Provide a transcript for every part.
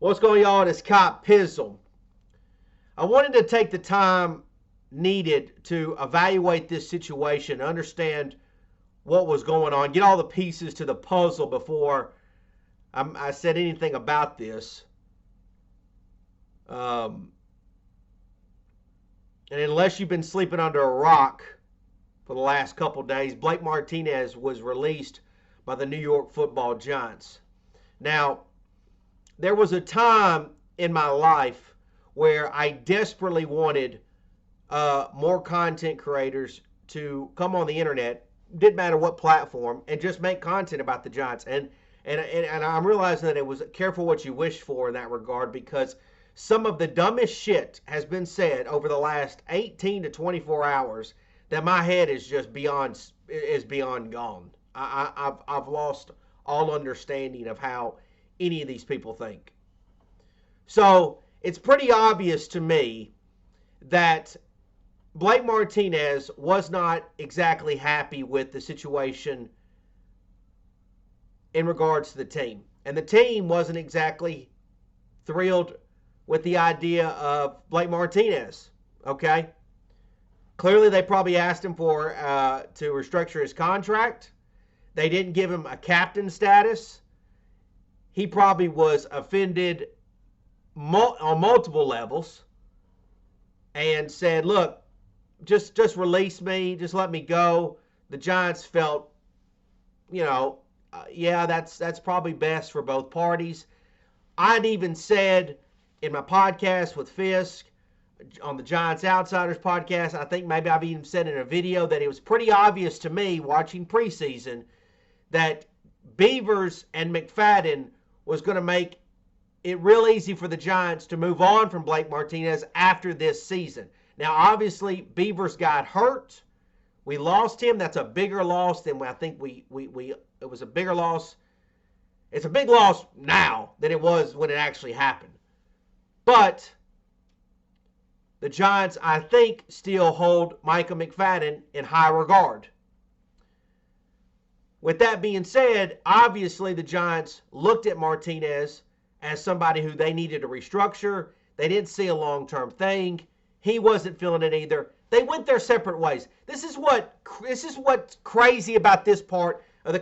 What's going on? It's Cop Pizzle. I wanted to take the time needed to evaluate this situation, understand what was going on, get all the pieces to the puzzle before I said anything about this. And unless you've been sleeping under a rock for the last couple days, Blake Martinez was released by the New York Football Giants. Now, there was a time in my life where I desperately wanted more content creators to come on the internet, didn't matter what platform, and just make content about the Giants. And I'm realizing that it was careful what you wish for in that regard, because some of the dumbest shit has been said over the last 18 to 24 hours that my head is just beyond gone. I've lost all understanding of how any of these people think. So it's pretty obvious to me that Blake Martinez was not exactly happy with the situation in regards to the team. And the team wasn't exactly thrilled with the idea of Blake Martinez. Okay? Clearly they probably asked him for to restructure his contract. They didn't give him a captain status. He probably was offended on multiple levels and said, look, just release me, just let me go. The Giants felt, yeah, that's probably best for both parties. I'd even said in my podcast with Fisk, on the Giants Outsiders podcast, I think maybe I've even said in a video that it was pretty obvious to me watching preseason that Beavers and McFadden was going to make it real easy for the Giants to move on from Blake Martinez after this season. Now, obviously, Beavers got hurt. We lost him. That's a bigger loss than I think it was a bigger loss. It's a big loss now than it was when it actually happened. But the Giants, I think, still hold Micah McFadden in high regard. With that being said, obviously the Giants looked at Martinez as somebody who they needed to restructure. They didn't see a long-term thing. He wasn't feeling it either. They went their separate ways. This is what's crazy about this part of the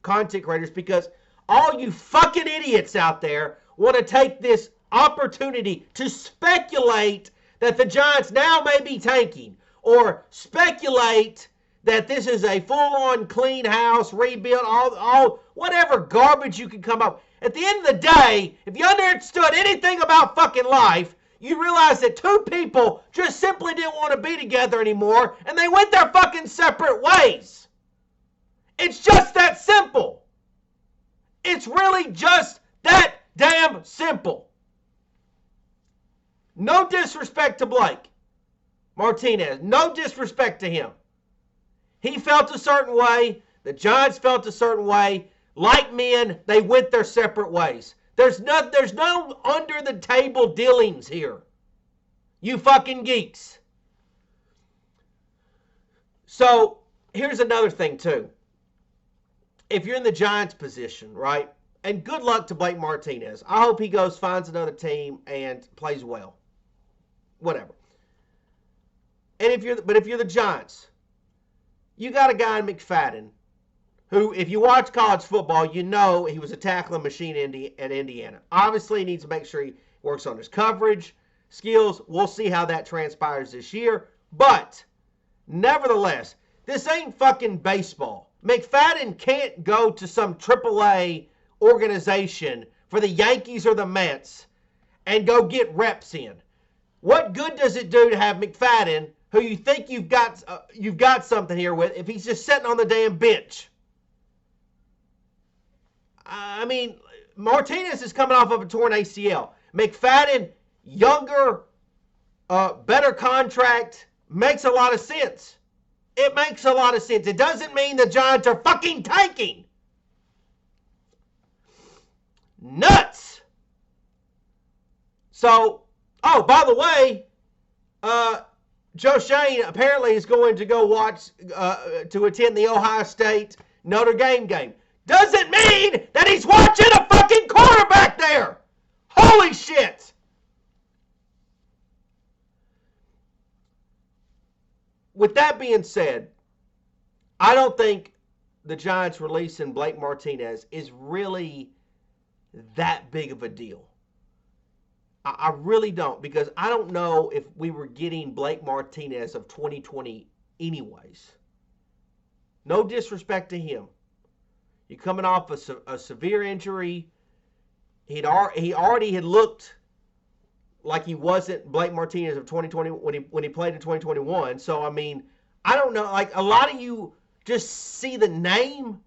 content creators, because all you fucking idiots out there want to take this opportunity to speculate that the Giants now may be tanking, or speculate that this is a full-on clean house, rebuild, all whatever garbage you can come up. At the end of the day, if you understood anything about fucking life, you realize that two people just simply didn't want to be together anymore, and they went their fucking separate ways. It's just that simple. It's really just that damn simple. No disrespect to Blake Martinez. No disrespect to him. He felt a certain way. The Giants felt a certain way. Like men, they went their separate ways. There's no under-the-table dealings here. You fucking geeks. So, here's another thing, too. If you're in the Giants' position, right, and good luck to Blake Martinez. I hope he goes, finds another team, and plays well. Whatever. And if you're the Giants, you got a guy in McFadden who, if you watch college football, you know he was a tackling machine at Indiana. Obviously, he needs to make sure he works on his coverage skills. We'll see how that transpires this year. But, nevertheless, this ain't fucking baseball. McFadden can't go to some AAA organization for the Yankees or the Mets and go get reps in. What good does it do to have McFadden, who you think you've got something here with, if he's just sitting on the damn bench? I mean, Martinez is coming off of a torn ACL. McFadden, younger, better contract, makes a lot of sense. It makes a lot of sense. It doesn't mean the Giants are fucking tanking. Nuts. So, oh, by the way, Joe Shane apparently is going to go watch, to attend the Ohio State Notre Dame game. Doesn't mean that he's watching a fucking quarterback there. Holy shit! With that being said, I don't think the Giants releasing Blake Martinez is really that big of a deal. I really don't, because I don't know if we were getting Blake Martinez of 2020 anyways. No disrespect to him. You're coming off a severe injury. He already had looked like he wasn't Blake Martinez of 2020 when he played in 2021. So, I mean, I don't know. Like, a lot of you just see the name,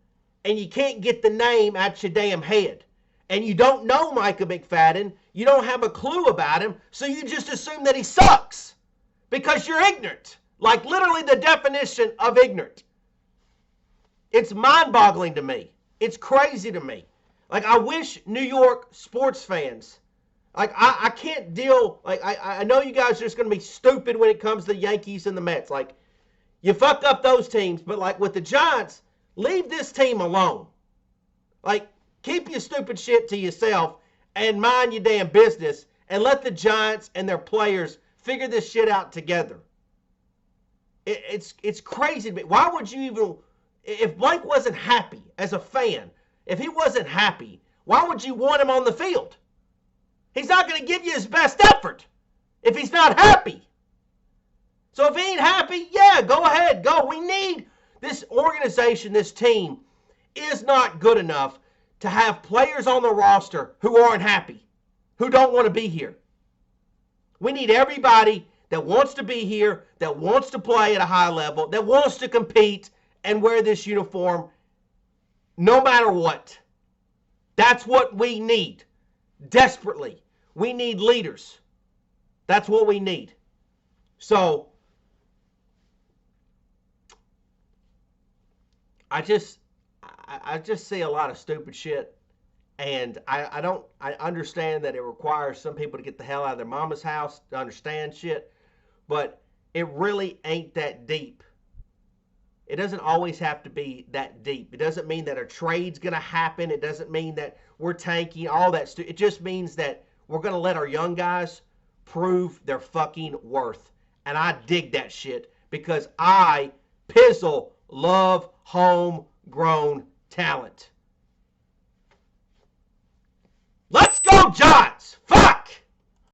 and you can't get the name out your damn head. And you don't know Micah McFadden. You don't have a clue about him. So you just assume that he sucks because you're ignorant. Like, literally the definition of ignorant. It's mind-boggling to me. It's crazy to me. Like, I wish New York sports fans, like, I can't deal, like, I know you guys are just going to be stupid when it comes to the Yankees and the Mets. Like, you fuck up those teams, but, like, with the Giants, leave this team alone. Like, keep your stupid shit to yourself and mind your damn business and let the Giants and their players figure this shit out together. It's crazy to me. Why would you even, if Blake wasn't happy as a fan, if he wasn't happy, why would you want him on the field? He's not going to give you his best effort if he's not happy. So if he ain't happy, yeah, go ahead, go. We need this organization, this team is not good enough to have players on the roster who aren't happy, who don't want to be here. We need everybody that wants to be here, that wants to play at a high level, that wants to compete and wear this uniform no matter what. That's what we need. Desperately. We need leaders. That's what we need. So, I just see a lot of stupid shit, and I understand that it requires some people to get the hell out of their mama's house to understand shit, but it really ain't that deep. It doesn't always have to be that deep. It doesn't mean that a trade's going to happen. It doesn't mean that we're tanking, all that stuff. It just means that we're going to let our young guys prove their fucking worth. And I dig that shit because I, Pizzle, love homegrown talent. Let's go, Giants!